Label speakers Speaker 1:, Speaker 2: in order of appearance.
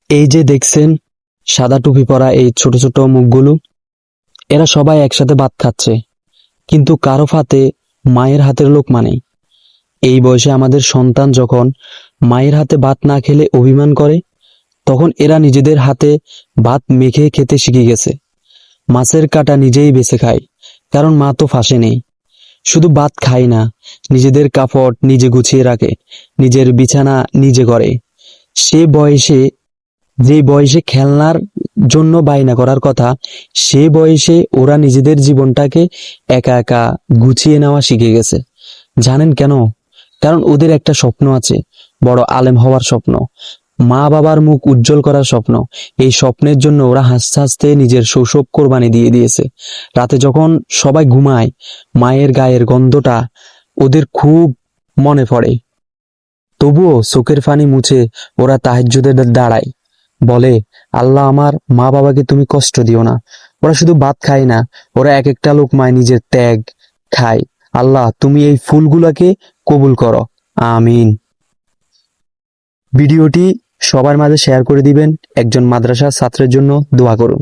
Speaker 1: এই যে দেখছেন সাদা টুপি পরা এই ছোট ছোট মুখগুলো, এরা সবাই একসাথে ভাত খাচ্ছে, কিন্তু কারো হাতে মায়ের হাতের লোকমা নেই। এই বয়সে আমাদের সন্তান যখন মায়ের হাতে ভাত না খেলে অভিমান করে, তখন এরা নিজেদের হাতে ভাত মেখে খেতে শিখে গেছে। মাছের কাঁটা নিজেই বেছে খায়, কারণ মা তো ফাঁসে নেই। শুধু ভাত খায় না, নিজেদের কাপড় নিজে গুছিয়ে রাখে, নিজের বিছানা নিজে করে। সে বয়সে, যে বয়সে খেলনার জন্য বায়না করার কথা, সে বয়সে ওরা নিজেদের জীবনটাকে একা একা গুছিয়ে নেওয়া শিখে গেছে। জানেন কেন? কারণ ওদের একটা স্বপ্ন আছে, বড় আলেম হওয়ার স্বপ্ন, মা বাবার মুখ উজ্জ্বল করার স্বপ্ন। এই স্বপ্নের জন্য ওরা হাসতে হাসতে নিজের শৈশব কোরবানি দিয়ে দিয়েছে। রাতে যখন সবাই ঘুমায়, মায়ের গায়ের গন্ধটা ওদের খুব মনে পড়ে। তবুও চোখের পানি মুছে ওরা তাহাজ্জুদে দাঁড়ায়, বলে, আল্লাহ, আমার মা বাবাকে তুমি কষ্ট দিও না। ওরা শুধু ভাত খায় না, ওরা এক একটা লোকমায় নিজের ত্যাগ খায়। আল্লাহ, তুমি এই ফুলগুলাকে কবুল করো, আমিন। ভিডিওটি সবার মাঝে শেয়ার করে দিবেন। একজন মাদ্রাসার ছাত্রের জন্য দোয়া করুন।